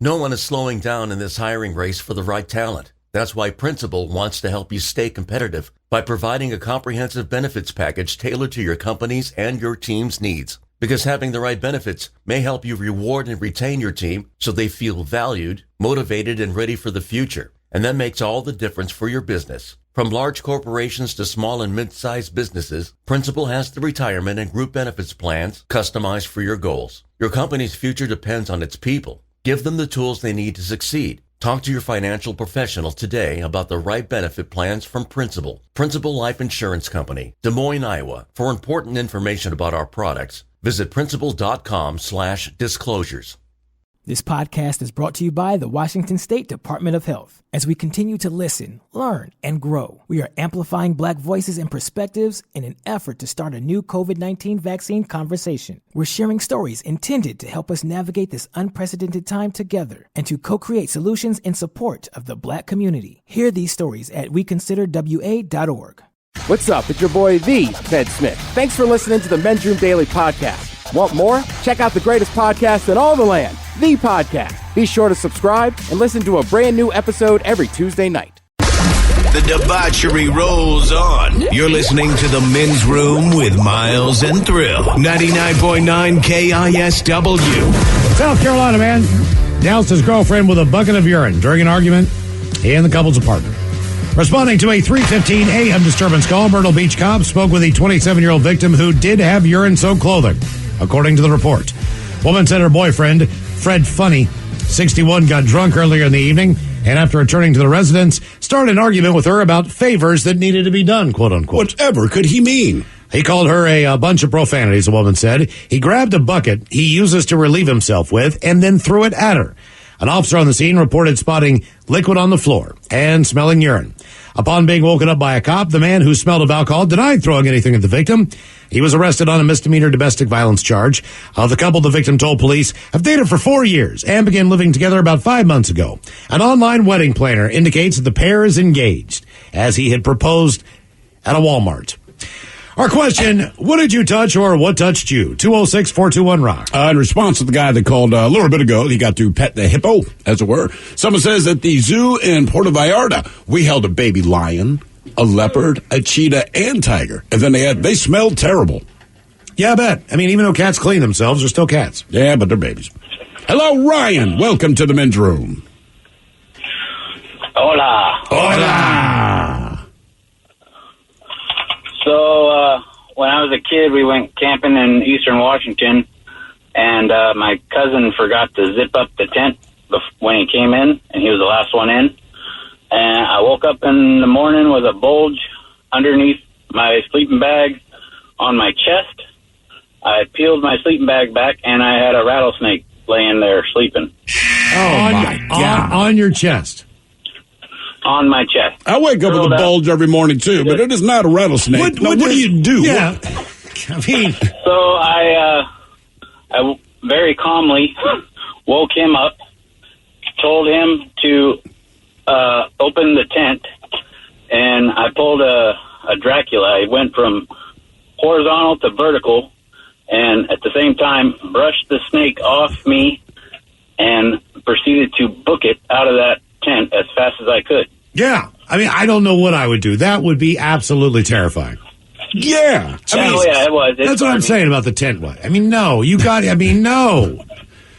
No one is slowing down in this hiring race for the right talent. That's why Principal wants to help you stay competitive by providing a comprehensive benefits package tailored to your company's and your team's needs. Because having the right benefits may help you reward and retain your team so they feel valued, motivated, and ready for the future. And that makes all the difference for your business. From large corporations to small and mid-sized businesses, Principal has the retirement and group benefits plans customized for your goals. Your company's future depends on its people. Give them the tools they need to succeed. Talk to your financial professional today about the right benefit plans from Principal. Principal Life Insurance Company, Des Moines, Iowa. For important information about our products, visit principal.com/disclosures. This podcast is brought to you by the Washington State Department of Health. As we continue to listen, learn, and grow, we are amplifying Black voices and perspectives in an effort to start a new COVID-19 vaccine conversation. We're sharing stories intended to help us navigate this unprecedented time together and to co-create solutions in support of the Black community. Hear these stories at weconsiderwa.org. What's up? It's your boy, The Fed Smith. Thanks for listening to the Men's Room Daily Podcast. Want more? Check out the greatest podcast in all the land, The Podcast. Be sure to subscribe and listen to a brand new episode every Tuesday night. The debauchery rolls on. You're listening to the Men's Room with Miles and Thrill. 99.9 KISW. South Carolina man doused his girlfriend with a bucket of urine during an argument in the couple's apartment. Responding to a 3:15 a.m. disturbance call, Myrtle Beach cops spoke with a 27-year-old victim who did have urine-soaked clothing, according to the report. Woman said her boyfriend, Fred Funny, 61, got drunk earlier in the evening, and after returning to the residence, started an argument with her about favors that needed to be done, quote-unquote. Whatever could he mean? He called her a bunch of profanities, the woman said. He grabbed a bucket he uses to relieve himself with and then threw it at her. An officer on the scene reported spotting liquid on the floor and smelling urine. Upon being woken up by a cop, the man who smelled of alcohol denied throwing anything at the victim. He was arrested on a misdemeanor domestic violence charge. The couple, the victim told police, have dated for 4 years and began living together about 5 months ago. An online wedding planner indicates that the pair is engaged, as he had proposed at a Walmart. Our question, what did you touch or what touched you? 206-421-ROCK. In response to the guy that called a little bit ago, he got to pet the hippo, as it were. Someone says at the zoo in Puerto Vallarta, we held a baby lion, a leopard, a cheetah, and tiger. And then they smelled terrible. Yeah, I bet. I mean, even though cats clean themselves, they're still cats. Yeah, but they're babies. Hello, Ryan. Welcome to the Men's Room. Hola. Hola. So, when I was a kid, we went camping in eastern Washington, and my cousin forgot to zip up the tent when he came in, and he was the last one in. And I woke up in the morning with a bulge underneath my sleeping bag on my chest. I peeled my sleeping bag back, and I had a rattlesnake laying there sleeping. Oh, my God. On your chest. On my chest. I wake up with a bulge every morning, too, but it is not a rattlesnake. What do you do? Yeah. I mean. So I very calmly woke him up, told him to open the tent, and I pulled a Dracula. I went from horizontal to vertical, and at the same time brushed the snake off me and proceeded to book it out of that tent as fast as I could. Yeah. I mean, I don't know what I would do. That would be absolutely terrifying. Yeah. Yeah, it was. That's what I'm saying about the tent one. I mean, no. No.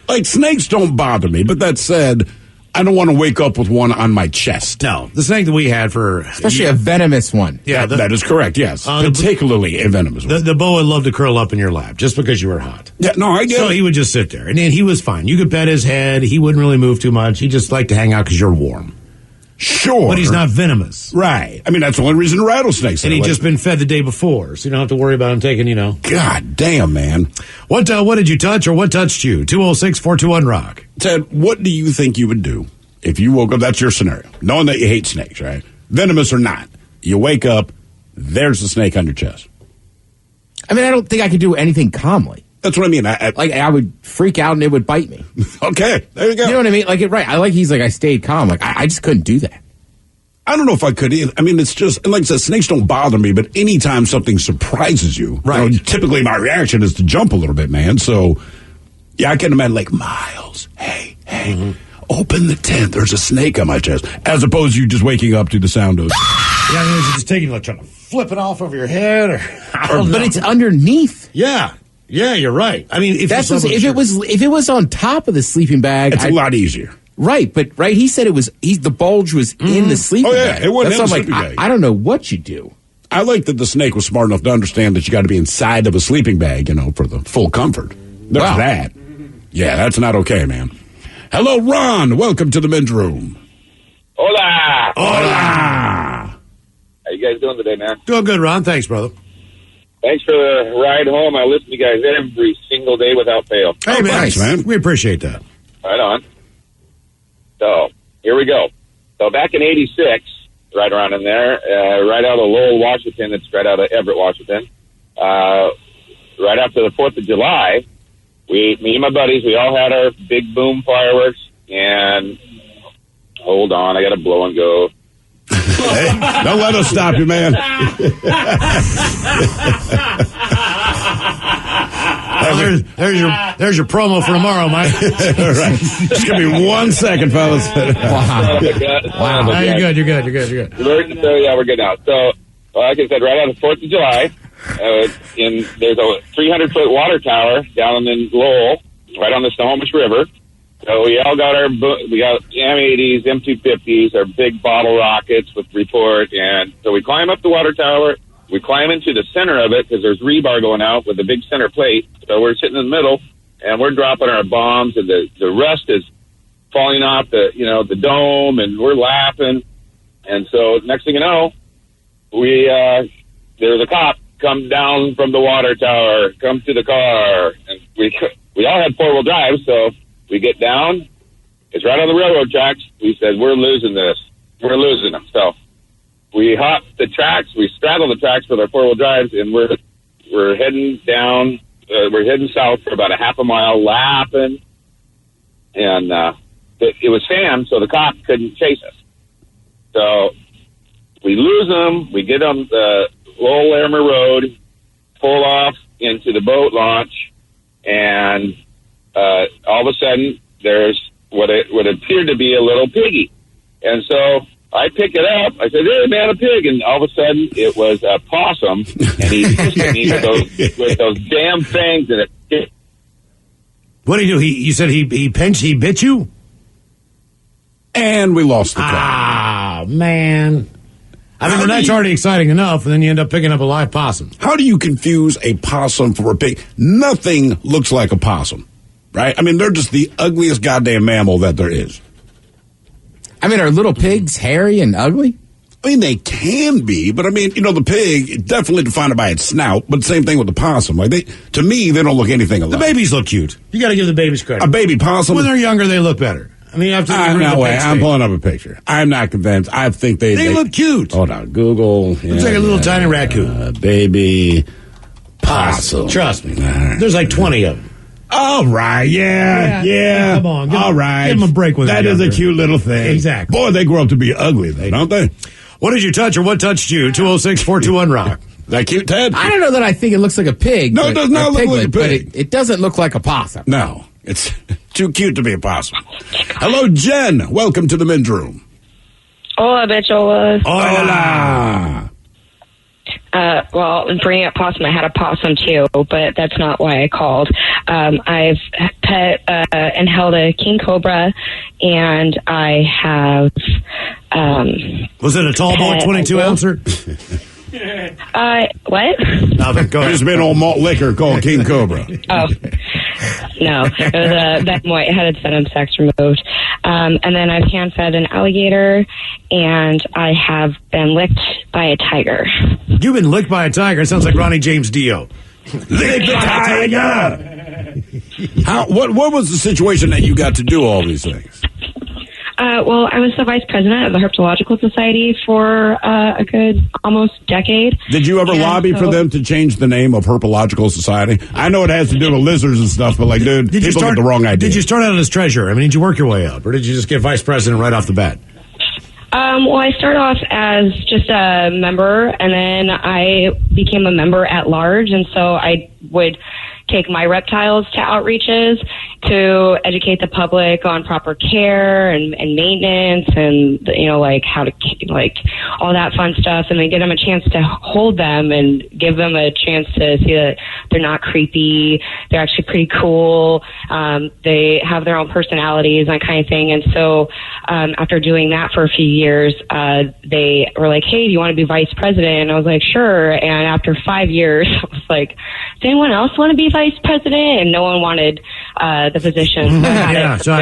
Like, snakes don't bother me, but that said, I don't want to wake up with one on my chest. No. The snake that we had for... Especially a venomous one. Yeah. That is correct, yes. Particularly a venomous one. The boa would love to curl up in your lap just because you were hot. Yeah, no, I get it. So he would just sit there. And then he was fine. You could pet his head. He wouldn't really move too much. He just liked to hang out because you're warm. Sure. But he's not venomous. Right. I mean, that's the only reason rattlesnakes. And he'd just been fed the day before, so you don't have to worry about him taking, God damn, man. What did you touch or what touched you? 206-421-ROCK. Ted, what do you think you would do if you woke up? That's your scenario. Knowing that you hate snakes, right? Venomous or not. You wake up, there's the snake on your chest. I mean, I don't think I could do anything calmly. That's what I mean. I would freak out and it would bite me. Okay, there you go. You know what I mean? Right. I stayed calm. Like, I just couldn't do that. I don't know if I could either. I mean, it's just, like I said, snakes don't bother me, but anytime something surprises you, right. Typically my reaction is to jump a little bit, man. So, yeah, I can imagine, like, Miles, hey, open the tent. There's a snake on my chest. As opposed to you just waking up to the sound of... Yeah, I mean, is it just taking, like, trying to flip it off over your head? But it's underneath. Yeah. Yeah, you're right. I mean, if it was on top of the sleeping bag, it's a lot easier. Right, but he said the bulge was in the sleeping bag. It wasn't in the sleeping bag. I don't know what you do. I like that the snake was smart enough to understand that you got to be inside of a sleeping bag, for the full comfort. There's that. Yeah, that's not okay, man. Hello, Ron. Welcome to the men's room. Hola. Hola. How you guys doing today, man? Doing good, Ron. Thanks, brother. Thanks for the ride home. I listen to you guys every single day without fail. Hey, man. Thanks, man. We appreciate that. Right on. So, here we go. So, back in 86, right around in there, right out of Lowell, Washington, it's right out of Everett, Washington, right after the 4th of July, me and my buddies, we all had our big boom fireworks, and hold on, I got to blow and go. Hey, don't let us stop you, man. There's your promo for tomorrow, Mike. All right. Just give me 1 second, fellas. Wow. No, you're good. We're good now. So, like I said, right out of the 4th of July, there's a 300-foot water tower down in Lowell, right on the Snohomish River. So we all got we got M80s, M250s, our big bottle rockets with report, and so we climb up the water tower. We climb into the center of it because there's rebar going out with a big center plate. So we're sitting in the middle, and we're dropping our bombs, and the rust is falling off the dome, and we're laughing. And so next thing you know, there's a cop come down from the water tower, come to the car, and we all had 4-wheel drive, so we get down. It's right on the railroad tracks. We said, we're losing this. We're losing them. So we hop the tracks. We straddle the tracks with our 4-wheel drives, and we're heading down. We're heading south for about a half a mile, laughing. And it was Sam, so the cop couldn't chase us. So we lose them. We get on the Lowell Airmer Road, pull off into the boat launch, and all of a sudden, there's what appeared to be a little piggy. And so I pick it up. I said, hey, man, a pig. And all of a sudden, it was a possum. And he hit me with those damn fangs in it. What did he do? You said he bit you? And we lost the car. Ah, man. I mean, that's already exciting enough, and then you end up picking up a live possum. How do you confuse a possum for a pig? Nothing looks like a possum. Right? I mean, they're just the ugliest goddamn mammal that there is. I mean, are little pigs hairy and ugly? I mean, they can be, but I mean, the pig, definitely defined by its snout, but same thing with the possum. Like to me, they don't look anything alike. The babies look cute. You got to give the babies credit. A baby possum? When they're younger, they look better. I mean, I'm pulling up a picture. I'm not convinced. I think they look cute. Hold on, Google. Looks like a little tiny raccoon. Baby possum. Trust me. There's like 20 of them. All right, yeah. Come on, all right. Give them a break with that. Is a cute little thing. Exactly. Boy, they grow up to be ugly, though, don't they? What did you touch or what touched you? 206-421-ROCK. That cute, Ted? I don't know that I think it looks like a pig. No, it does not look like a pig. But it doesn't look like a possum. No, it's too cute to be a possum. Hello, Jen. Welcome to the men's room. Hola, bicholas. Hola. Well, in bringing up possum, I had a possum too, but that's not why I called. I've pet and held a king cobra, and I have. Was it a tall boy, 22 ouncer? What? Nothing. Go ahead. There's been old malt liquor called King Cobra. Oh, no. It was a vet white. It had its venom sacs removed. And then I've hand-fed an alligator, and I have been licked by a tiger. You've been licked by a tiger? It sounds like Ronnie James Dio. Lick the tiger! What was the situation that you got to do all these things? Well, I was the vice president of the Herpetological Society for a good almost decade. Did you ever lobby for them to change the name of Herpetological Society? I know it has to do with lizards and stuff, but people get the wrong idea. Did you start out as treasurer? I mean, did you work your way up, or did you just get vice president right off the bat? Well, I started off as just a member, and then I became a member at large, and so I would take my reptiles to outreaches to educate the public on proper care and maintenance and, you know, like how to, like all that fun stuff, and then get them a chance to hold them and give them a chance to see that they're not creepy. They're actually pretty cool. They have their own personalities, that kind of thing. And so after doing that for a few years, they were like, hey, do you want to be vice president? And I was like, sure. And after 5 years, I was like, does anyone else want to be vice president? And no one wanted the position. So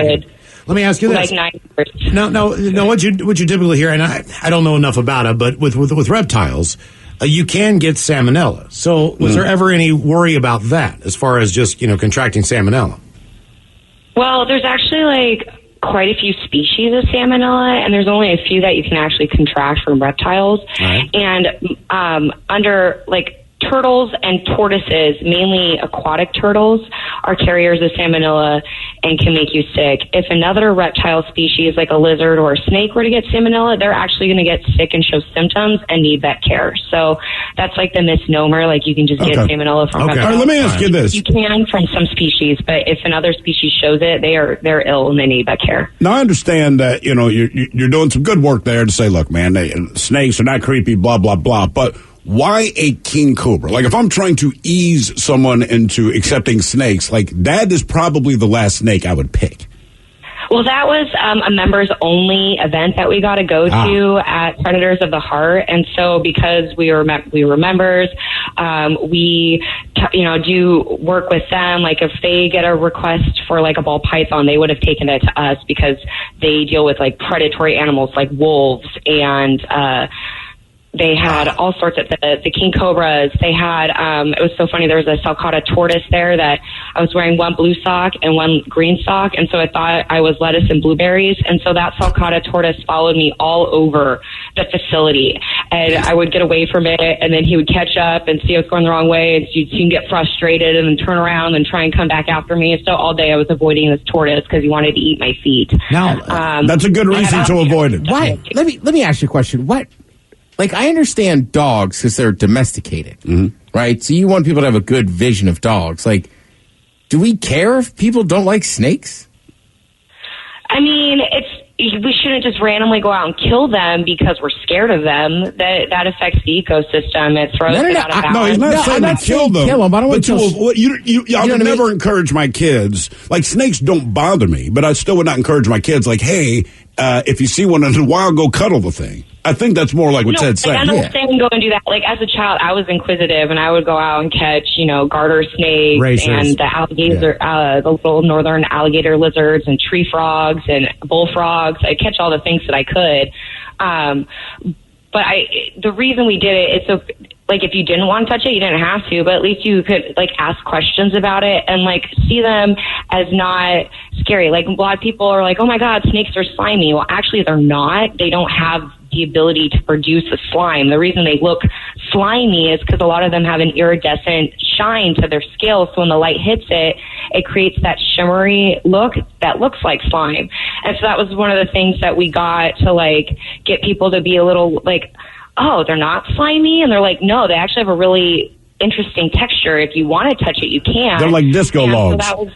let me ask you this. Like 9 years. No. What you typically hear, and I don't know enough about it, but with reptiles, you can get salmonella. So was there ever any worry about that as far as just, you know, contracting salmonella? Well, there's actually like quite a few species of salmonella, and there's only a few that you can actually contract from reptiles. Right. And under like turtles and tortoises, mainly aquatic turtles, are carriers of salmonella and can make you sick. If another reptile species like a lizard or a snake were to get salmonella, they're actually going to get sick and show symptoms and need vet care. So that's like the misnomer, like you can just get salmonella from reptiles. All right, let me ask you this. You can from some species, but if another species shows it, they're ill and they need vet care. Now, I understand that, you know, you're doing some good work there to say, look, man, snakes are not creepy, blah, blah, blah, but why a king cobra? Like, if I'm trying to ease someone into accepting snakes, like, that is probably the last snake I would pick. Well, that was a members-only event that we got to go to at Predators of the Heart, and so because we were members, we do work with them. Like, if they get a request for like a ball python, they would have taken it to us because they deal with like predatory animals like wolves and they had all sorts of the king cobras. They had, it was so funny. There was a sulcata tortoise there that I was wearing one blue sock and one green sock. And so I thought I was lettuce and blueberries. And so that sulcata tortoise followed me all over the facility. And I would get away from it. And then he would catch up and see I was going the wrong way. And so you'd see him get frustrated and then turn around and try and come back after me. And so all day I was avoiding this tortoise because he wanted to eat my feet. Now, that's a good reason to avoid it. Why? Let me ask you a question. What? Like, I understand dogs because they're domesticated, right? So you want people to have a good vision of dogs. Like, do we care if people don't like snakes? I mean, we shouldn't just randomly go out and kill them because we're scared of them. That affects the ecosystem. It throws it out of balance. No, he's not saying to kill them. Kill them. I don't want to I would never encourage my kids. Like, snakes don't bother me, but I still would not encourage my kids. Like, hey, if you see one in the wild, go cuddle the thing. I think that's more like what Ted's saying. I'm not saying go and do that. Like, as a child, I was inquisitive, and I would go out and catch, garter snakes Racers. And the alligator, the little northern alligator lizards and tree frogs and bullfrogs. I'd catch all the things that I could. But the reason we did it is so, like, if you didn't want to touch it, you didn't have to, but at least you could, like, ask questions about it and, like, see them as not scary. Like, a lot of people are like, oh my God, snakes are slimy. Well, actually, they're not. They don't have the ability to produce a slime. The reason they look slimy is because a lot of them have an iridescent shine to their scales. So when the light hits it, it creates that shimmery look that looks like slime. And so that was one of the things that we got to, like, get people to be a little like, oh, they're not slimy? And they're like, no, they actually have a really interesting texture. If you want to touch it, you can. They're like disco logs. So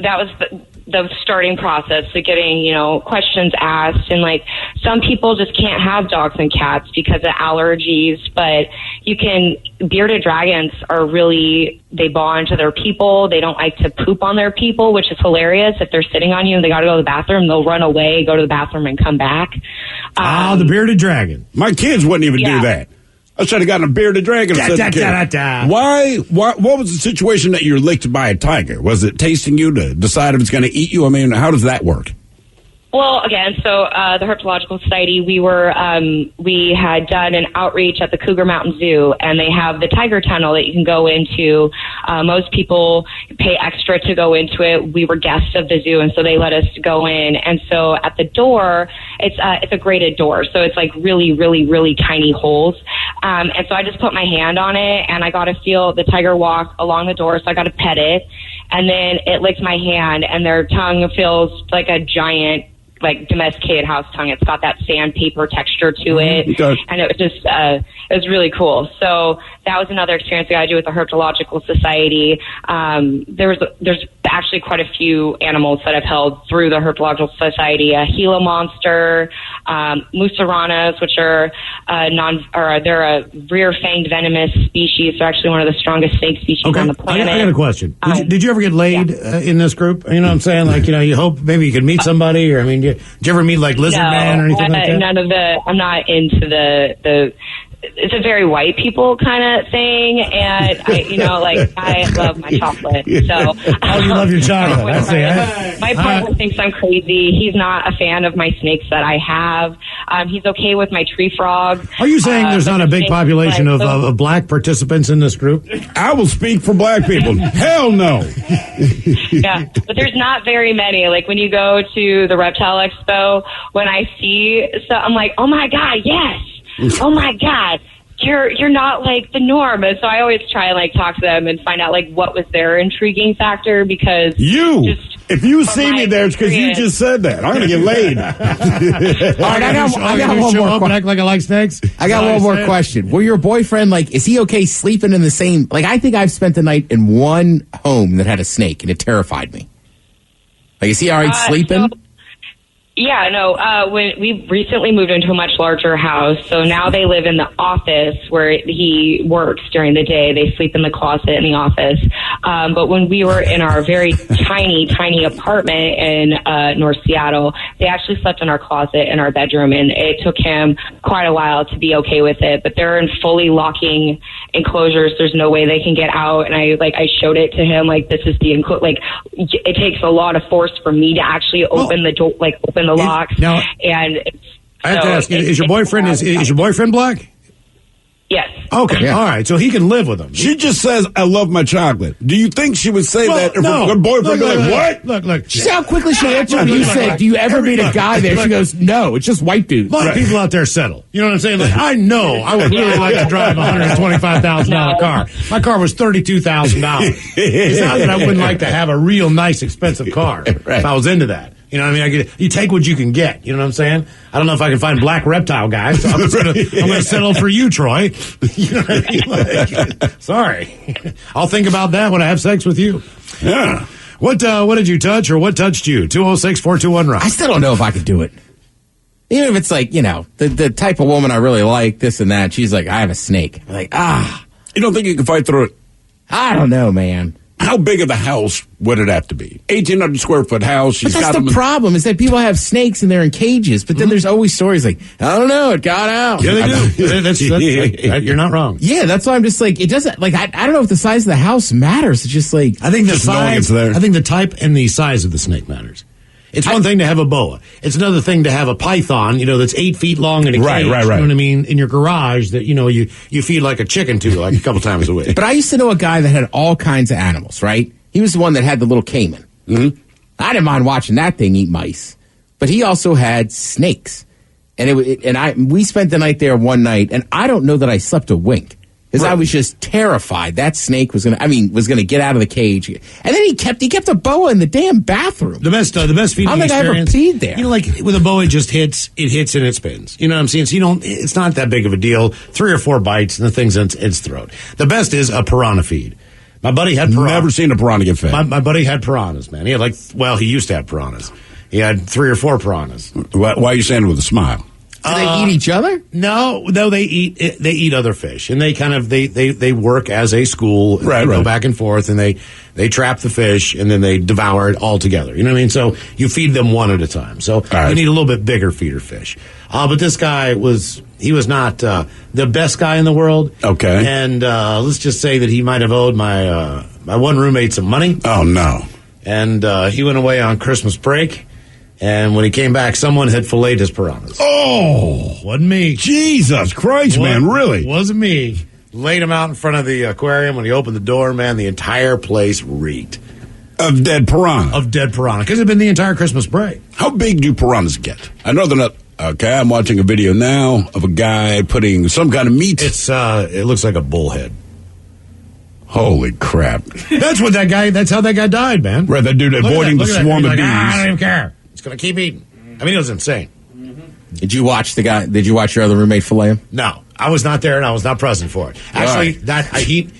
that was the starting process to getting, questions asked. And, like, some people just can't have dogs and cats because of allergies, but bearded dragons are really, they bond to their people. They don't like to poop on their people, which is hilarious. If they're sitting on you and they got to go to the bathroom, they'll run away, go to the bathroom and come back. The bearded dragon. My kids wouldn't even do that. I should have gotten a bearded dragon. Why? What was the situation that you're licked by a tiger? Was it tasting you to decide if it's going to eat you? I mean, how does that work? Well, again, so the Herpetological Society, we had done an outreach at the Cougar Mountain Zoo, and they have the tiger tunnel that you can go into. Most people pay extra to go into it. We were guests of the zoo, and so they let us go in. And so at the door, it's a graded door, so it's like really, really, really tiny holes. And so I just put my hand on it, and I got to feel the tiger walk along the door, so I got to pet it. And then it licks my hand, and their tongue feels like a giant, like, domesticated house tongue. It's got that sandpaper texture to it. And it was just, it was really cool. So that was another experience we got to do with the Herpetological Society. There's actually quite a few animals that I've held through the Herpetological Society. A Gila monster, musaranas, which are they're a rear-fanged venomous species. They're actually one of the strongest snake species on the planet. I got a question. Did you ever get laid in this group? You know what I'm saying? Like, you hope maybe you could meet somebody, or did you ever meet like Lizard Man or anything like that? None of I'm not into the it's a very white people kind of thing, and I love my chocolate. So, you love your chocolate. My partner thinks I'm crazy. He's not a fan of my snakes that I have. He's okay with my tree frog. Are you saying there's not a big population of black participants in this group? I will speak for black people. Hell no. Yeah, but there's not very many. Like when you go to the Reptile Expo, when I see stuff, I'm like, oh my God, yes. Oh my God, you're not like the norm. And so I always try and talk to them and find out what was their intriguing factor, because if you see me there, it's because you just said that. I'm going to get laid. All right, I got one more question. Act like I like snakes? I got one more question. Were your boyfriend, is he okay sleeping in the same... I think I've spent the night in one home that had a snake, and it terrified me. Is he all right sleeping? Yeah, no, when we recently moved into a much larger house, so now they live in the office where he works during the day. They sleep in the closet in the office. But when we were in our very tiny apartment in North Seattle, they actually slept in our closet in our bedroom, and it took him quite a while to be okay with it. But they're in fully locking enclosures. There's no way they can get out. And I showed it to him, this is the it takes a lot of force for me to actually open the door, open the locks. Now, and I have to ask, is your boyfriend black? Yes. Okay, yeah. All right, so he can live with him. She just says, I love my chocolate. Do you think she would say that if her boyfriend would be like, what? Look. See how quickly she answered when you said, do you ever meet a guy there? She goes, no, it's just white dudes. A lot of people out there settle. You know what I'm saying? I know I would really like to drive a $125,000 car. My car was $32,000. It's not that I wouldn't like to have a real nice, expensive car if I was into that. You know what I mean? You take what you can get. You know what I'm saying? I don't know if I can find black reptile guys, so I'm going to settle for you, Troy. You know what I mean? Sorry. I'll think about that when I have sex with you. Yeah. What did you touch, or what touched you? 206-421-ROCK. I still don't know if I could do it. Even if it's the type of woman I really like, this and that. She's like, I have a snake. I'm like, You don't think you can fight through it? I don't know, man. How big of the house would it have to be? 1,800 square foot house. But that's the problem, is that people have snakes and they're in cages. But then there's always stories I don't know, it got out. Yeah, they do. You're not wrong. Yeah, that's why I'm just it doesn't, I don't know if the size of the house matters. It's just I think the size, I think the type and the size of the snake matters. It's one thing to have a boa. It's another thing to have a python, that's 8 feet long in a cage. Right. You know what I mean? In your garage that, you feed like a chicken to a couple times a week. But I used to know a guy that had all kinds of animals, right? He was the one that had the little caiman. Mm-hmm. I didn't mind watching that thing eat mice. But he also had snakes. And we spent the night there one night, and I don't know that I slept a wink. Because I was just terrified that snake was gonna get out of the cage, and then he kept a boa in the damn bathroom. The best feeding experience. I don't think I ever peed there. With a boa, it just hits and it spins. You know what I'm saying? So it's not that big of a deal. 3 or 4 bites and the thing's in its throat. The best is a piranha feed. My buddy had piranha. Never seen a piranha get fed. My buddy had piranhas, man. He had he used to have piranhas. He had 3 or 4 piranhas. Why are you saying it with a smile? Do they eat each other? No, they eat other fish, and they work as a school. Right. Go back and forth, and they trap the fish, and then they devour it all together. You know what I mean? So you feed them one at a time. So you need a little bit bigger feeder fish. But this guy was not the best guy in the world. Okay. And let's just say that he might have owed my one roommate some money. Oh no! And he went away on Christmas break. And when he came back, someone had filleted his piranhas. Oh! Wasn't me. Jesus Christ, man, really? Wasn't me. Laid him out in front of the aquarium. When he opened the door, man, the entire place reeked. Of dead piranha? Of dead piranha. Because it had been the entire Christmas break. How big do piranhas get? I know they're not... Okay, I'm watching a video now of a guy putting some kind of meat... It looks like a bullhead. Holy crap. That's how that guy died, man. Right, that dude avoiding the swarm of bees. I don't even care. It's going to keep eating. I mean, it was insane. Did you watch your other roommate fillet him? No, I was not there and I was not present for it. Actually,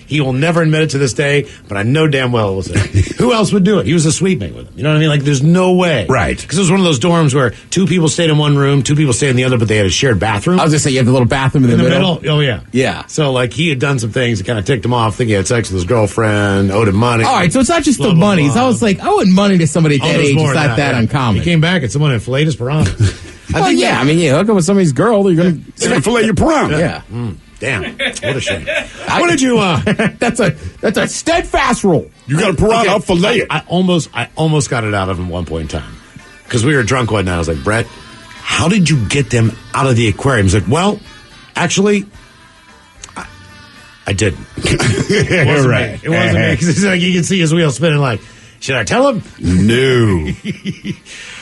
he will never admit it to this day, but I know damn well it was him. Who else would do it? He was a suite mate with him. You know what I mean? Like, there's no way. Right. Because it was one of those dorms where 2 people stayed in one room, 2 people stayed in the other, but they had a shared bathroom. I was going to say, you have the little bathroom in the middle. Oh, yeah. Yeah. So, like, he had done some things that kind of ticked him off, thinking he had sex with his girlfriend, owed him money. All right, so it's not just the money. So I was like, owing money to somebody at that age is not that uncommon. He came back and someone had filleted his piranha. I mean, you hook up with somebody's girl, you're going to fillet your piranha. Yeah. Damn, what a shame. What did you? That's a steadfast rule. You got a piranha, I'll fillet it. I almost got it out of him at one point in time because we were drunk one night. I was like, Brett, how did you get them out of the aquarium? He's like, well, actually, I didn't. It wasn't Right. me. It wasn't me because like you can see his wheel spinning. Like, should I tell him? No.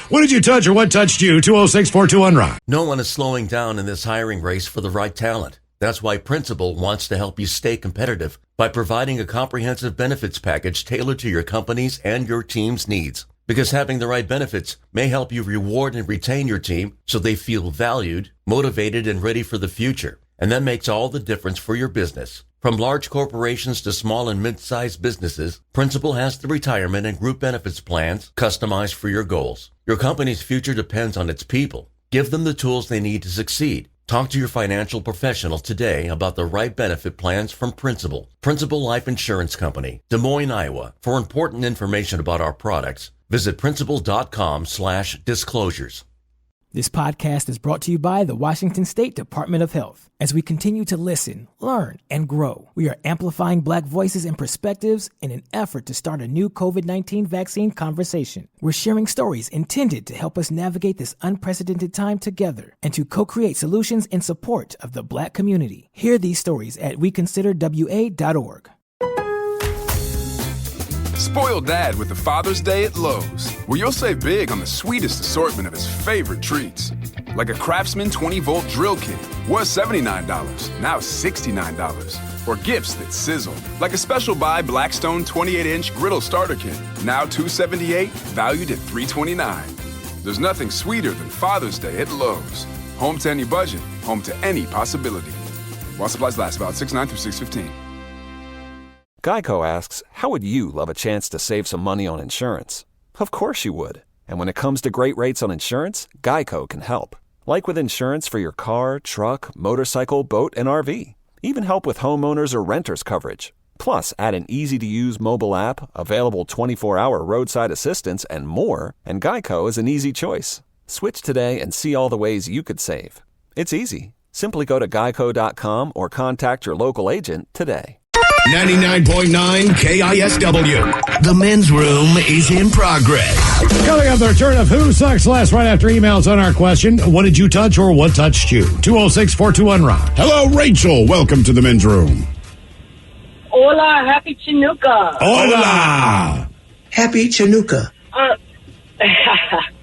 What did you touch or what touched you? 206-421-ROCK. No one is slowing down in this hiring race for the right talent. That's why Principal wants to help you stay competitive by providing a comprehensive benefits package tailored to your company's and your team's needs. Because having the right benefits may help you reward and retain your team so they feel valued, motivated, and ready for the future. And that makes all the difference for your business. From large corporations to small and mid-sized businesses, Principal has the retirement and group benefits plans customized for your goals. Your company's future depends on its people. Give them the tools they need to succeed. Talk to your financial professional today about the right benefit plans from Principal. Principal Life Insurance Company, Des Moines, Iowa. For important information about our products, visit principal.com/disclosures. This podcast is brought to you by the Washington State Department of Health. As we continue to listen, learn, and grow, we are amplifying Black voices and perspectives in an effort to start a new COVID-19 vaccine conversation. We're sharing stories intended to help us navigate this unprecedented time together and to co-create solutions in support of the Black community. Hear these stories at weconsiderwa.org. Spoil Dad with the Father's Day at Lowe's, where you'll save big on the sweetest assortment of his favorite treats. Like a Craftsman 20-volt drill kit, was $79, now $69. Or gifts that sizzle, like a special buy Blackstone 28-inch griddle starter kit, now $278, valued at $329. There's nothing sweeter than Father's Day at Lowe's. Home to any budget, home to any possibility. While supplies last, about 6/9 through 6/15. Geico asks, how would you love a chance to save some money on insurance? Of course you would. And when it comes to great rates on insurance, Geico can help. Like with insurance for your car, truck, motorcycle, boat, and RV. Even help with homeowners or renters coverage. Plus, add an easy-to-use mobile app, available 24-hour roadside assistance, and more, and Geico is an easy choice. Switch today and see all the ways you could save. It's easy. Simply go to geico.com or contact your local agent today. 99.9 KISW. The men's room is in progress. Coming up, the return of Who Sucks Less right after emails on our question, what did you touch or what touched you? 206-421-ROCK. Hello, Rachel. Welcome to the men's room. Hola, happy Chinooka. Hola. Happy Chinooka.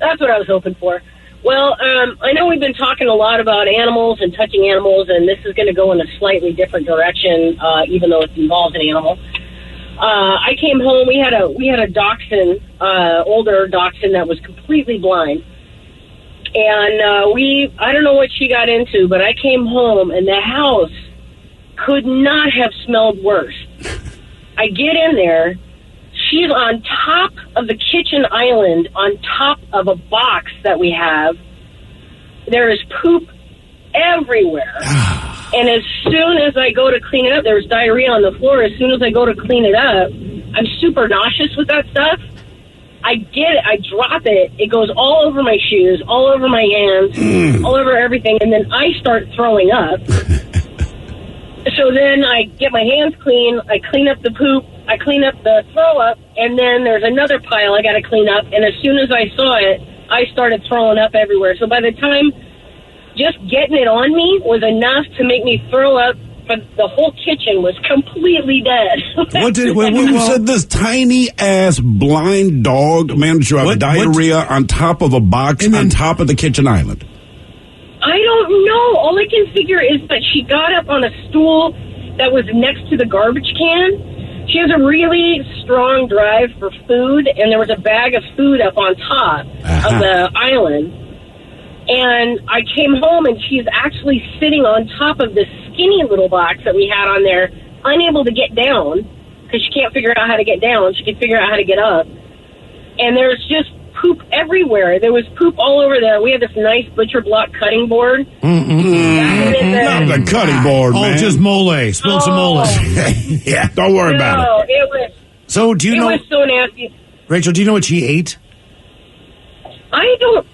That's what I was hoping for. Well, I know we've been talking a lot about animals and touching animals, and this is going to go in a slightly different direction, even though it involves an animal. I came home. We had a dachshund, older dachshund that was completely blind, and I don't know what she got into, but I came home and the house could not have smelled worse. I get in there. She's on top of the kitchen island, on top of a box that we have. There is poop everywhere. And as soon as I go to clean it up, there's diarrhea on the floor. As soon as I go to clean it up, I'm super nauseous with that stuff. I get it. I drop it. It goes all over my shoes, all over my hands, all over everything. And then I start throwing up. So then I get my hands clean. I clean up the poop. I clean up the throw up, and then there's another pile I got to clean up. And as soon as I saw it, I started throwing up everywhere. So by the time just getting it on me was enough to make me throw up, but the whole kitchen was completely dead. You said this tiny ass blind dog managed to have diarrhea on top of a box on top of the kitchen island? I don't know. All I can figure is that she got up on a stool that was next to the garbage can. She has a really strong drive for food, and there was a bag of food up on top of the island. And I came home, and she's actually sitting on top of this skinny little box that we had on there, unable to get down, because she can't figure out how to get down. She can figure out how to get up. And there's just poop everywhere. There was poop all over we had this nice butcher block cutting board. Not the cutting board, man. Oh, just mole. Spilled some mole. Yeah, don't worry about it. It was. So, do you know? It was so nasty. Rachel, do you know what she ate?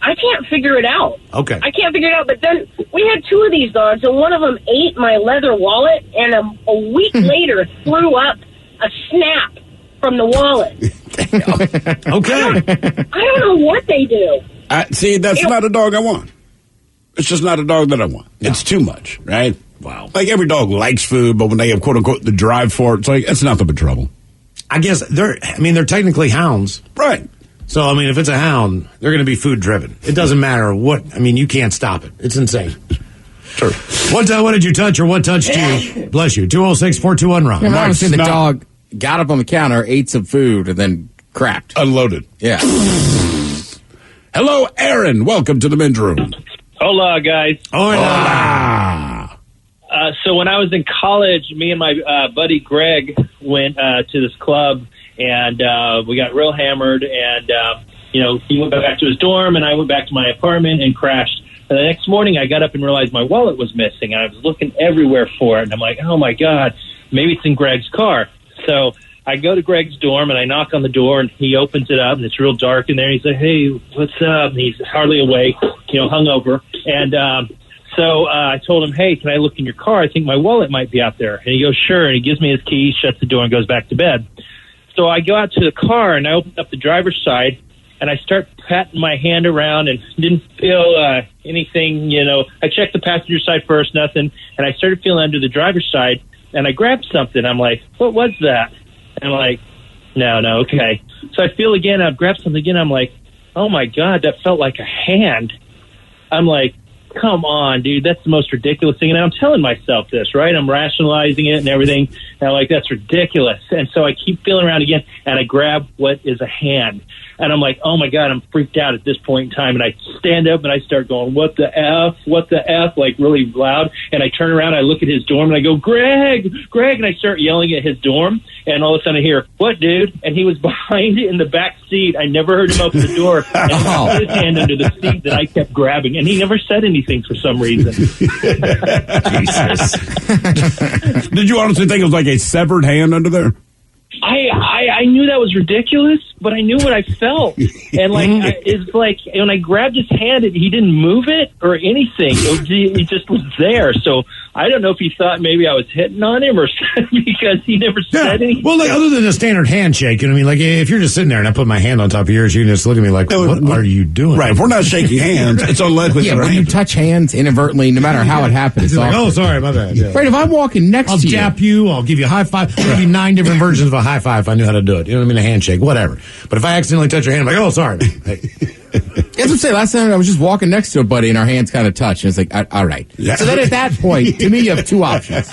I can't figure it out. Okay. I can't figure it out. But then we had 2 of these dogs, and one of them ate my leather wallet, and a week later threw up a snap from the wallet. Okay. I don't know what they do. See, that's not a dog I want. It's just not a dog that I want. No. It's too much, right? Wow. Like every dog likes food, but when they have quote unquote the drive for it, it's like it's nothing but trouble. I guess they're technically hounds. Right. So, if it's a hound, they're going to be food driven. It doesn't matter what, you can't stop it. It's insane. Sure. What did you touch or what touched you? Bless you. 206-421-ROCK. I've never seen the dog got up on the counter, ate some food, and then crapped. Unloaded. Yeah. Hello, Aaron. Welcome to the men's room. Hola, guys. Hola. So when I was in college, me and my buddy Greg went to this club, and we got real hammered, and, he went back to his dorm, and I went back to my apartment and crashed. And the next morning, I got up and realized my wallet was missing, and I was looking everywhere for it, and I'm like, oh, my God, maybe it's in Greg's car. So I go to Greg's dorm, and I knock on the door, and he opens it up, and it's real dark in there. He's like, hey, what's up? And he's hardly awake, hungover. And so I told him, hey, can I look in your car? I think my wallet might be out there. And he goes, sure. And he gives me his key, shuts the door, and goes back to bed. So I go out to the car, and I open up the driver's side, and I start patting my hand around and didn't feel anything, I checked the passenger side first, nothing. And I started feeling under the driver's side, and I grabbed something. I'm like, what was that? And I'm like, no, okay. So I feel again, I've grabbed something again. I'm like, oh, my God, that felt like a hand. I'm like, come on, dude, that's the most ridiculous thing. And I'm telling myself this, right? I'm rationalizing it and everything. And I'm like, that's ridiculous. And so I keep feeling around again, and I grab what is a hand. And I'm like, oh, my God, I'm freaked out at this point in time. And I stand up, and I start going, what the F, like really loud. And I turn around, I look at his dorm, and I go, Greg. And I start yelling at his dorm. And all of a sudden I hear, what, dude? And he was behind in the back seat. I never heard him open the door. And he put his hand under the seat that I kept grabbing. And he never said anything for some reason. Jesus. Did you honestly think it was like a severed hand under there? I knew that was ridiculous, but I knew what I felt. And it's like when I grabbed his hand, he didn't move it or anything. It just was there. So I don't know if he thought maybe I was hitting on him or because he never said anything. Well, other than a standard handshake, if you're just sitting there and I put my hand on top of yours, you can just look at me like, what are you doing? Right. If we're not shaking hands, it's unlikely. Yeah, when you touch hands inadvertently, no matter how it happens, it's like, oh, sorry, my bad. Yeah. Right, if I'm walking next to you. I'll jap you, I'll give you a high five. I'll give you 9 different versions of a high five if I knew how to do it. You know what I mean? A handshake, whatever. But if I accidentally touch your hand, I'm like, oh, sorry. Hey. As I'm saying, last time I was just walking next to a buddy and our hands kind of touched, and it's like, all right. Yeah. So then at that point, to me, you have 2 options.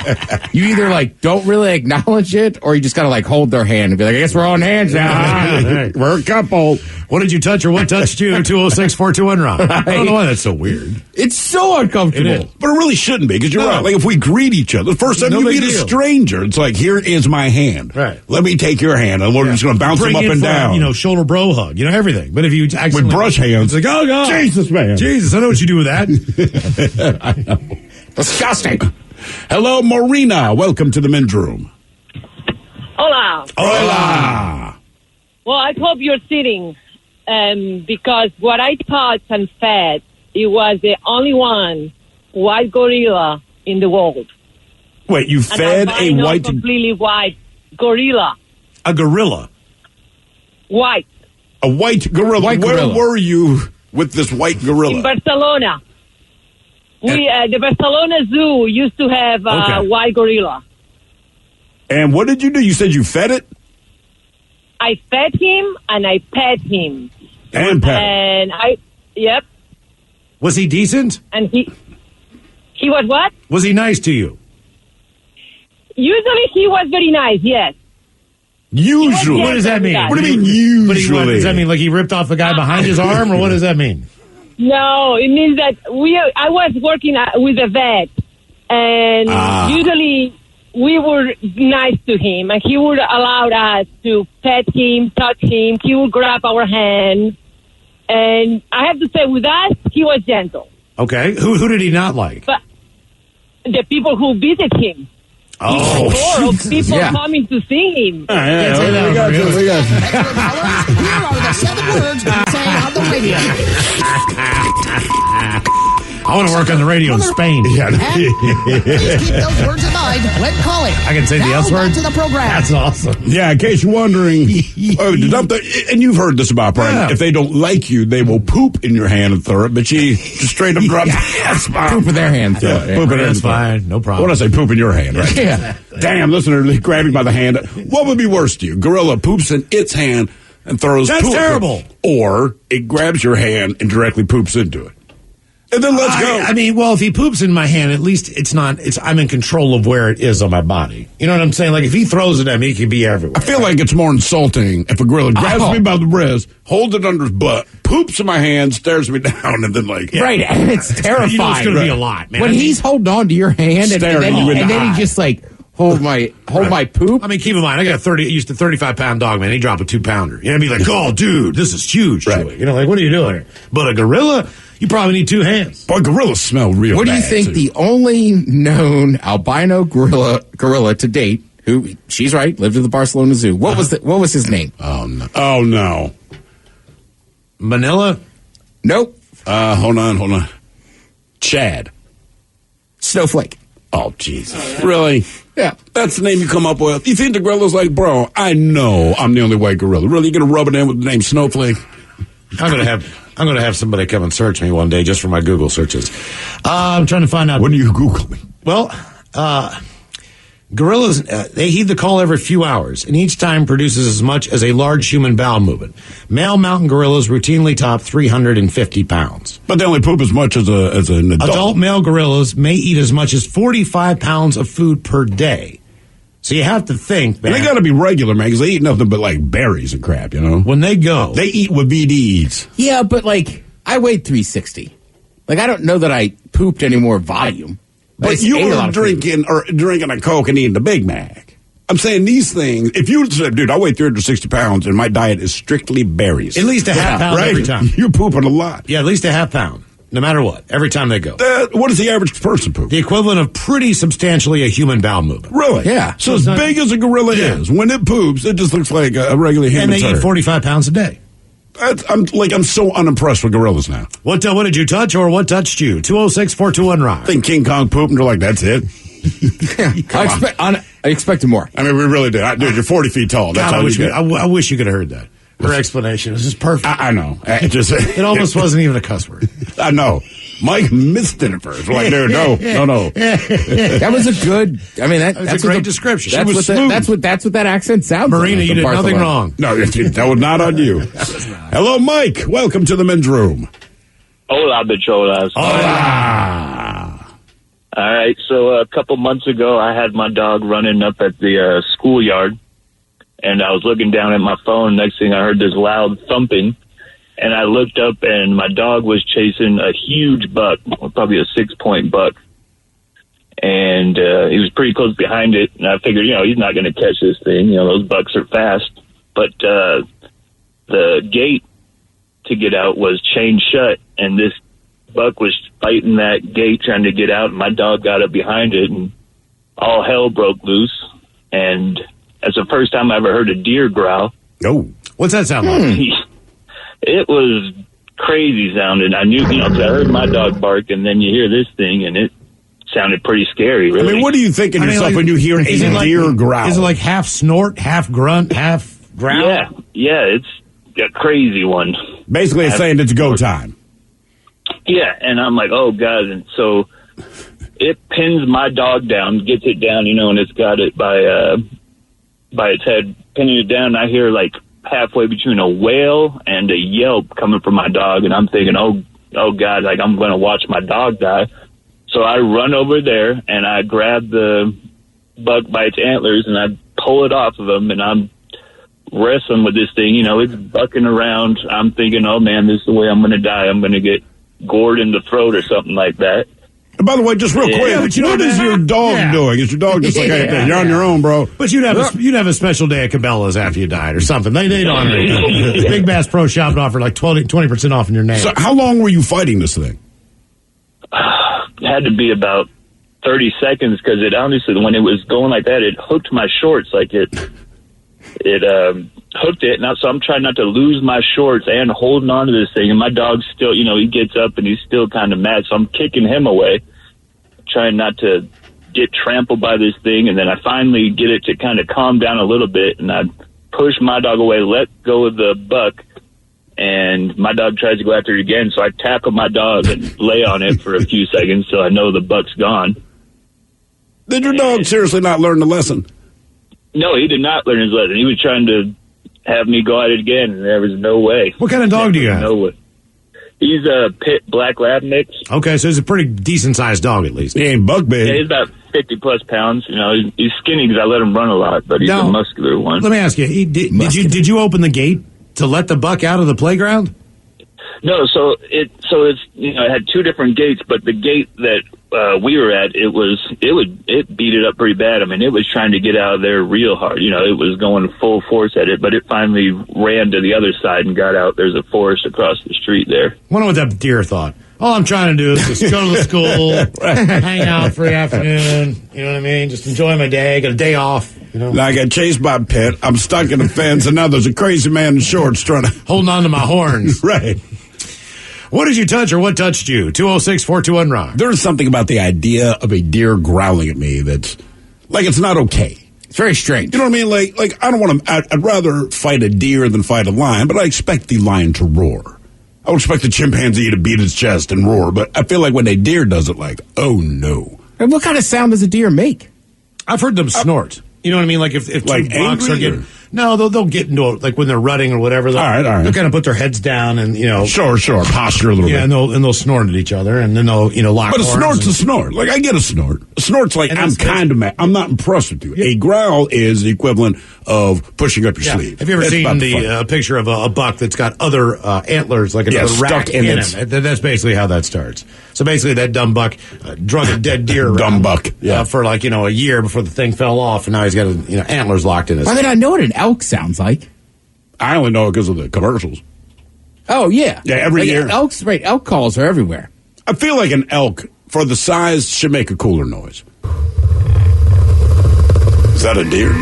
You either don't really acknowledge it, or you just gotta hold their hand and be like, I guess we're on hands now. Hey, we're a couple. What did you touch or what touched you? 206-421-ROCK. I don't know why that's so weird. It's so uncomfortable. But it really shouldn't be, because you're right. Like, if we greet each other, the first time you meet a stranger, it's like, here is my hand. Right. Let me take your hand, and we're just going to bounce them up and down. Shoulder bro hug, everything. But if you actually... With brush hands. It's like, oh, God. Jesus, man. Jesus, I know what you do with that. I know. Disgusting. Hello, Marina. Welcome to the men's room. Hola. Hola. Well, I hope you're sitting, because what I touched and fed, it was the only one white gorilla in the world. Wait, you fed a white... completely white gorilla. A gorilla? White. A white gorilla. Where were you with this white gorilla? In Barcelona. The Barcelona Zoo used to have a white gorilla. And what did you do? You said you fed it? I fed him and I pet him. And pet him. And yep. Was he decent? And he was what? Was he nice to you? Usually he was very nice, yes. Usually? What does that mean? What do you mean usually? Does that mean like he ripped off the guy behind his arm, or what does that mean? No, it means that I was working with a vet, and usually we were nice to him, and he would allow us to pet him, touch him. He would grab our hand, and I have to say, with us, he was gentle. Okay, who did he not like? But the people who visit him. Oh, Or people coming to see him. We got you. Here are the 7 words we say on the radio. I want to work on the radio in Spain. Yeah. Please keep those words in mind when calling. I can say the S word? Back to the program. That's awesome. Yeah, in case you're wondering, and you've heard this about Brian, Yeah. if they don't like you, they will poop in your hand and throw it, but she just straight up dropped Poop in their hand. Yeah, poop in That's their hand. fine. No problem. What did I say? Poop in your hand, right? Yeah. Damn, listener, grabbing by the hand. What would be worse to you? Gorilla poops in its hand and throws That's poop. terrible. Or it grabs your hand and directly poops into it. And then let's go. I mean, well, if he poops in my hand, at least I'm in control of where it is on my body. You know what I'm saying? Like, if he throws it at me, it could be everywhere. I feel like it's more insulting if a gorilla grabs me by the wrist, holds it under his butt, poops in my hand, stares me down, and then Right, and it's terrifying. You know it's going to be a lot, man. When he's holding on to your hand and Staring you in the then eye. he just like hold my poop. I mean, keep in mind, I got used to 35-pound dog, man. He dropped a 2-pounder. You know, I'd be like, oh, dude, this is huge. Right. You know, like, what are you doing here? But a gorilla, you probably need 2 hands. Boy, gorillas smell real What do you bad, think too. the only known albino gorilla to date, who she's right, lived at the Barcelona Zoo? What was his name? Oh no. Manila? Nope. Hold on. Chad. Snowflake. Oh, Jesus. Really? Yeah. That's the name you come up with. You think the gorilla's like, bro, I know I'm the only white gorilla. Really? You're going to rub it in with the name Snowflake? I'm gonna have somebody come and search me one day just for my Google searches. I'm trying to find out. What are you Googling? Well, gorillas, they heed the call every few hours, and each time produces as much as a large human bowel movement. Male mountain gorillas routinely top 350 pounds. But they only poop as much as an adult. Adult male gorillas may eat as much as 45 pounds of food per day. So you have to think that And they got to be regular, man, because they eat nothing but like berries and crap, you know? when they go, They eat what BD eats. Yeah, but like I weighed 360. Like I don't know that I pooped any more volume. I But just you ate a were lot of food. drinking a Coke and eating a Big Mac. I'm saying these things, if you said, dude, I weigh 360 pounds and my diet is strictly berries. at least a half pound right? every time. You're pooping a lot. Yeah, at least a half pound, no matter what, every time they go. What does the average person poop? The equivalent of pretty substantially a human bowel movement. Really? Yeah. So as big as a gorilla is, when it poops, it just looks like a regular human And they eat turd. 45 pounds a day. I'm so unimpressed with gorillas now. What did you touch or what touched you? 206-421-ROCK. I think King Kong pooped and they're like, that's it. I expected more. I mean, we really did. Dude, you're 40 feet tall. That's God, all I you wish, did. I wish you could have heard that. Her explanation was just perfect. I know. It almost wasn't even a cuss word. I know. Mike missed it at first. We're like, dude, no. That was a good. I mean, that's a great description. That's She was smooth. that's what that accent sounds like. Marina, you did Barcelona. nothing wrong. No, that was not on you. Hello, Mike. Welcome to the men's room. Hola, bicholas. Hola. All right, so a couple months ago, I had my dog running up at the schoolyard, and I was looking down at my phone. Next thing I heard this loud thumping, and I looked up, and my dog was chasing a huge buck, probably a 6-point buck, and he was pretty close behind it, and I figured, he's not going to catch this thing. Those bucks are fast, but the gate to get out was chained shut, and this buck was fighting that gate trying to get out, and my dog got up behind it, and all hell broke loose. And that's the first time I ever heard a deer growl. Oh, what's that sound like? It was crazy sounding. I knew, 'cause I heard my dog bark, and then you hear this thing, and it sounded pretty scary, really. I mean, what do you think of yourself when you hear a deer growl? Is it like half snort, half grunt, half growl? Yeah, it's a crazy one. Basically, it's saying it's go time. Yeah, and I'm like, oh, God. And so it pins my dog down, gets it down, and it's got it by its head, pinning it down. I hear, like, halfway between a wail and a yelp coming from my dog, and I'm thinking, oh God, like, I'm going to watch my dog die. So I run over there, and I grab the buck by its antlers, and I pull it off of him, and I'm wrestling with this thing. It's bucking around. I'm thinking, oh, man, this is the way I'm going to die. I'm going to get gored in the throat or something like that. And by the way, just real quick, what is your dog doing? Is your dog just like, hey, you're on your own, bro? But you'd have a special day at Cabela's after you died or something. They'd honor you. Big Bass Pro Shop offered like 20% off in your name. So how long were you fighting this thing? It had to be about 30 seconds because it honestly, when it was going like that, it hooked my shorts. Like it hooked it. Now, so I'm trying not to lose my shorts and holding on to this thing. And my dog's still, he gets up and he's still kind of mad. So I'm kicking him away, trying not to get trampled by this thing. And then I finally get it to kind of calm down a little bit. And I push my dog away, let go of the buck. And my dog tries to go after it again. So I tackle my dog and lay on it for a few seconds so I know the buck's gone. Did your dog seriously not learn the lesson? No, he did not learn his lesson. He was trying to have me go at it again, and there was no way. What kind of dog do you have? No way. He's a pit black lab mix. Okay, so he's a pretty decent-sized dog, at least. He ain't bug big. Yeah, he's about 50-plus pounds. He's skinny because I let him run a lot, but he's a muscular one. Let me ask you, did you open the gate to let the buck out of the playground? No, so it's it had two different gates, but the gate that we were at, it beat it up pretty bad. I mean, it was trying to get out of there real hard. It was going full force at it, but it finally ran to the other side and got out. There's a forest across the street there. Wonder what that deer thought. All I'm trying to do is just go to the school, hang out for the afternoon. You know what I mean? Just enjoy my day. Got a day off. Now I got chased by a pit. I'm stuck in a fence, and now there's a crazy man in shorts trying to holding on to my horns. Right. What did you touch or what touched you? 206-421-ROCK. There's something about the idea of a deer growling at me that's like it's not okay. It's very strange. You know what I mean? Like I don't want to. I'd rather fight a deer than fight a lion, but I expect the lion to roar. I would expect the chimpanzee to beat its chest and roar, but I feel like when a deer does it, like, oh no. And what kind of sound does a deer make? I've heard them snort. You know what I mean? Like if like two bucks are getting... No, they'll get into it, like when they're rutting or whatever. All right. They'll kind of put their heads down and, Sure, posture a little bit. Yeah, and they'll snort at each other, and then they'll, lock But a horns. snort's a snort. Like, I get a snort. A snort's like, I'm kind of mad. I'm not impressed with you. Yeah. A growl is the equivalent of pushing up your sleeve. Have you ever seen the picture of a buck that's got other antlers, like another rack in him? That's basically how that starts. So basically that dumb buck drug a dead deer around for like, a year before the thing fell off, and now he's got antlers locked in his head. Why did I know what an elk sounds like? I only know it because of the commercials. Oh, yeah. Yeah, every year. Elk calls are everywhere. I feel like an elk, for the size, should make a cooler noise. Is that a deer?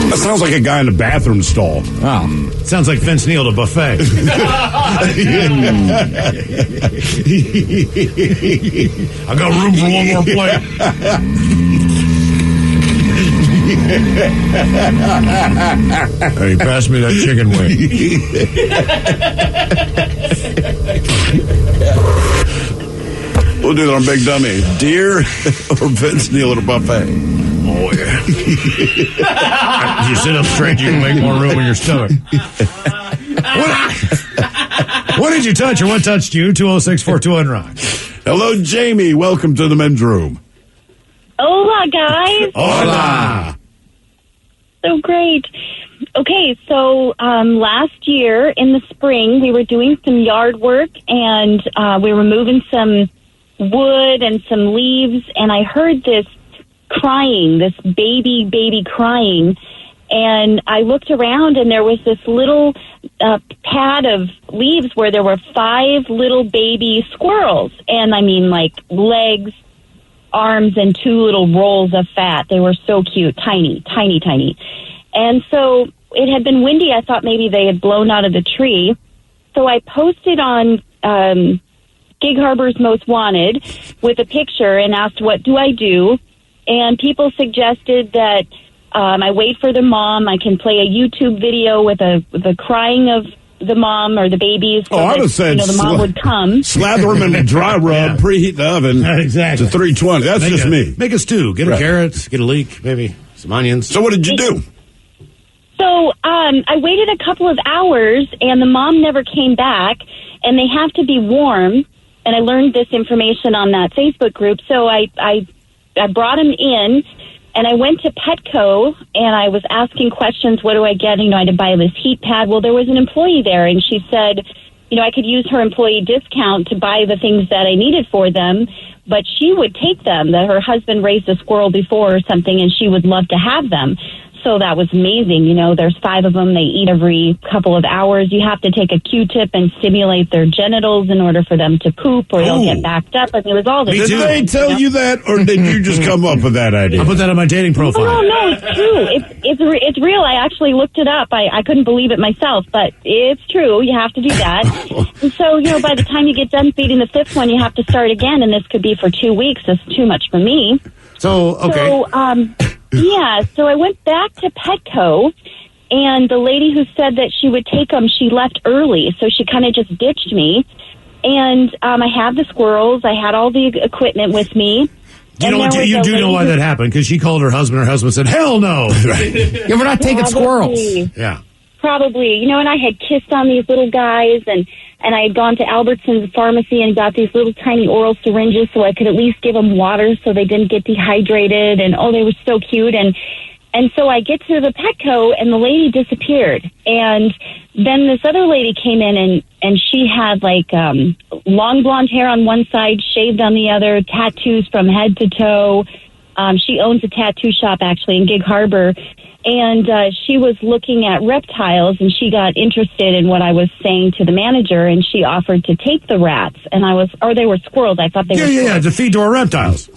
That sounds like a guy in a bathroom stall. Oh. Sounds like Vince Neil to buffet. I got room for one more plate. Hey, pass me that chicken wing. We'll do that on Big Dummy. Deer or Vince Neil at a buffet? Oh, yeah. You sit up straight, you can make more room in your stomach. What did you touch or what touched you? 206-421-ROCK. Hello, Jamie. Welcome to the men's room. Hola, guys. Hola. So great. Okay, so last year in the spring, we were doing some yard work, and we were moving some wood and some leaves, and I heard this crying, this baby crying, and I looked around, and there was this little pad of leaves where there were 5 little baby squirrels, and I mean like legs, arms, and 2 little rolls of fat. They were so cute, tiny. And so it had been windy. I thought maybe they had blown out of the tree. So I posted on Gig Harbor's Most Wanted with a picture and asked, what do I do? And people suggested that I wait for the mom. I can play a YouTube video with the crying of the mom or the babies. So I would have said the mom would come. Slather them in a dry rub, preheat the oven to 320. That's just me. Make a stew. Get a carrot, get a leek, maybe some onions. So what did you do? So I waited a couple of hours, and the mom never came back, and they have to be warm. And I learned this information on that Facebook group. So I brought him in, And I went to Petco, and I was asking questions. What do I get? I had to buy this heat pad. Well, there was an employee there, and she said, I could use her employee discount to buy the things that I needed for them, but she would take them, that her husband raised a squirrel before or something, and she would love to have them. So that was amazing. There's 5 of them. They eat every couple of hours. You have to take a Q-tip and stimulate their genitals in order for them to poop, or they'll get backed up. It was all this. Did they tell you that, or did you just come up with that idea? I'll put that on my dating profile. No, it's true. It's real. I actually looked it up. I couldn't believe it myself, but it's true. You have to do that. And so, by the time you get done feeding the 5th one, you have to start again, and this could be for 2 weeks. That's too much for me. So, okay. So I went back to Petco, and the lady who said that she would take them, she left early, so she kind of just ditched me. And I had the squirrels. I had all the equipment with me. You know why that happened, because she called her husband said, hell no. Yeah, we're not taking squirrels. Yeah. Probably. And I had kissed on these little guys, and I had gone to Albertsons pharmacy and got these little tiny oral syringes so I could at least give them water so they didn't get dehydrated. And, they were so cute. And so I get to the Petco, and the lady disappeared. And then this other lady came in, and she had, long blonde hair on one side, shaved on the other, tattoos from head to toe. She owns a tattoo shop, actually, in Gig Harbor. And she was looking at reptiles, and she got interested in what I was saying to the manager, and she offered to take the rats. And or they were squirrels. I thought they were squirrels. Yeah, to feed to our reptiles.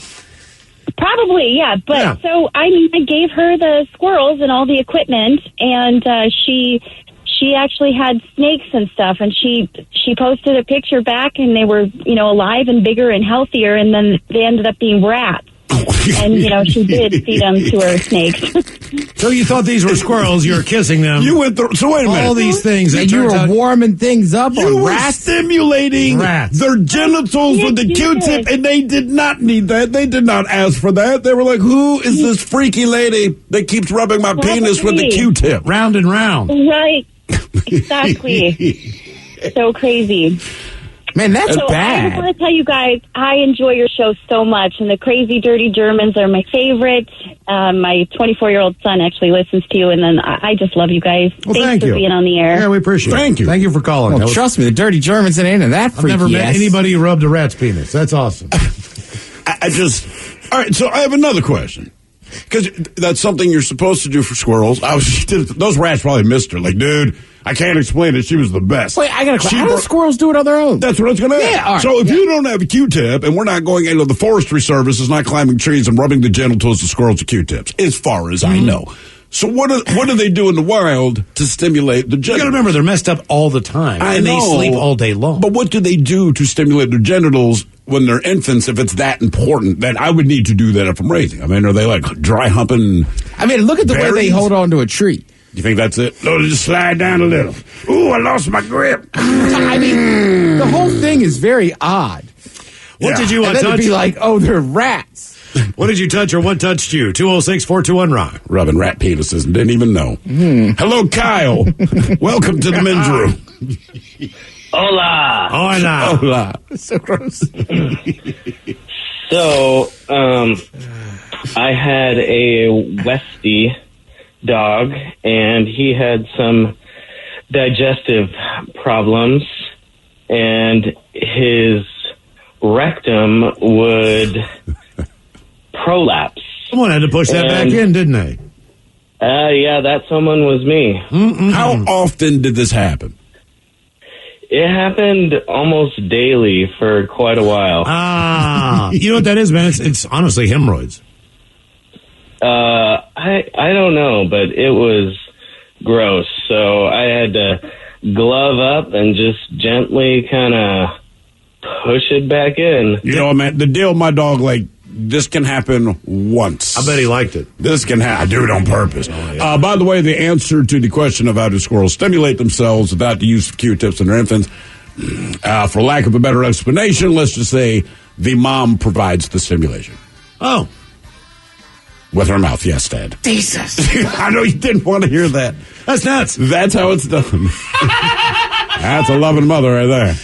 Probably, yeah. But so I gave her the squirrels and all the equipment, and she actually had snakes and stuff, and she posted a picture back, and they were alive and bigger and healthier, and then they ended up being rats. And she did feed them to her snakes. So you thought these were squirrels? You were kissing them. You went through. So wait a minute. All these things. And you were warming things up on You were rats. stimulating their genitals with the Q-tip, and they did not need that. They did not ask for that. They were like, "Who is this freaky lady that keeps rubbing my penis with the Q-tip?" Round and round. Right. Exactly. So crazy. Man, that's bad. I just want to tell you guys, I enjoy your show so much, and the Crazy Dirty Germans are my favorite. My 24-year-old son actually listens to you, and then I just love you guys. Well, Thanks for being on the air. Yeah, we appreciate it. Thank you. Thank you for calling. Well, trust me, the Dirty Germans, it ain't that freaky. I've never met anybody who rubbed a rat's penis. That's awesome. All right, so I have another question. Because that's something you're supposed to do for squirrels. Those rats probably missed her. Like, dude, I can't explain it. She was the best. Wait, I got a question. How do squirrels do it on their own? That's what I was going to ask. All right, so if you don't have a Q-tip, and we're not going into the Forestry Service is not climbing trees and rubbing the genitals of squirrels with Q-tips, as far as I know. So what do they do in the wild to stimulate the genitals? You got to remember, they're messed up all the time. I and know. They sleep all day long. But what do they do to stimulate their genitals when they're infants, if it's that important? That I would need to do that if I'm raising. I mean, are they like dry humping? I mean, look at the way they hold on to a tree. You think that's it? No, just slide down a little. Ooh, I lost my grip. I mean, the whole thing is very odd. What did you and then touch? it'd be like, oh, they're rats. What did you touch or what touched you? 206-421-ROCK. Rubbing rat penises and didn't even know. Hello, Kyle. Welcome to the men's room. Hola. Hola. Hola. So gross. So, I had a Westie dog, and he had some digestive problems, and his rectum would prolapse. Someone had to push that back in, didn't they? Yeah, that someone was me. How often did this happen? It happened almost daily for quite a while. You know what that is, man? It's honestly hemorrhoids. I don't know, but it was gross. So I had to glove up and just gently kind of push it back in. You know, man, the deal with my dog, this can happen once. I bet he liked it. This can happen. I do it on purpose. Oh, yeah. By the way, the answer to the question of how do squirrels stimulate themselves without the use of Q-tips in their infants, for lack of a better explanation, let's just say the mom provides the stimulation. Oh. With her mouth, yes, Dad. Jesus. I know you didn't want to hear that. That's nuts. That's how it's done. That's a loving mother right there.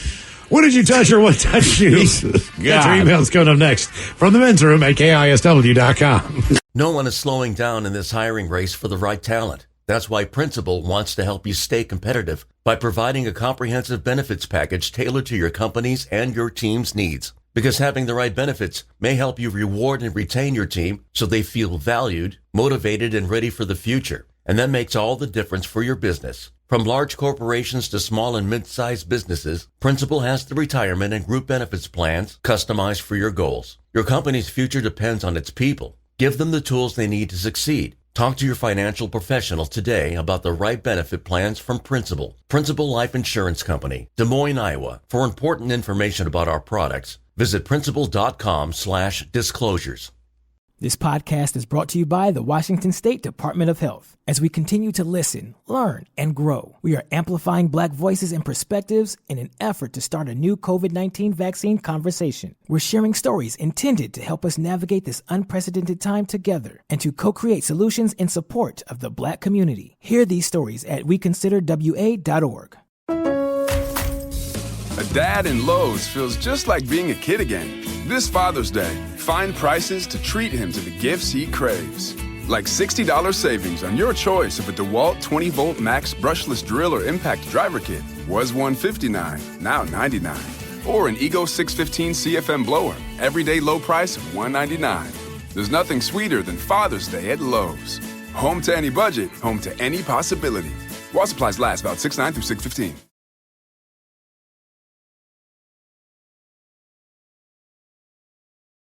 What did you touch or what touched you? Jesus Get your God. emails coming up next from the men's room at KISW.com. No one is slowing down in this hiring race for the right talent. That's why Principal wants to help you stay competitive by providing a comprehensive benefits package tailored to your company's and your team's needs. Because having the right benefits may help you reward and retain your team so they feel valued, motivated, and ready for the future. And that makes all the difference for your business. From large corporations to small and mid-sized businesses, Principal has the retirement and group benefits plans customized for your goals. Your company's future depends on its people. Give them the tools they need to succeed. Talk to your financial professional today about the right benefit plans from Principal. Principal Life Insurance Company, Des Moines, Iowa. For important information about our products, visit principal.com/disclosures. This podcast is brought to you by the Washington State Department of Health. As we continue to listen, learn, and grow, we are amplifying Black voices and perspectives in an effort to start a new COVID-19 vaccine conversation. We're sharing stories intended to help us navigate this unprecedented time together and to co-create solutions in support of the Black community. Hear these stories at weconsiderwa.org. A dad in Lowe's feels just like being a kid again. This Father's Day, find prices to treat him to the gifts he craves. Like $60 savings on your choice of a DeWalt 20-volt max brushless drill or impact driver kit. Was $159, now $99. Or an Ego 615 CFM blower, everyday low price of $199. There's nothing sweeter than Father's Day at Lowe's. Home to any budget, home to any possibility. While supplies last, about 6/9 through 6/15.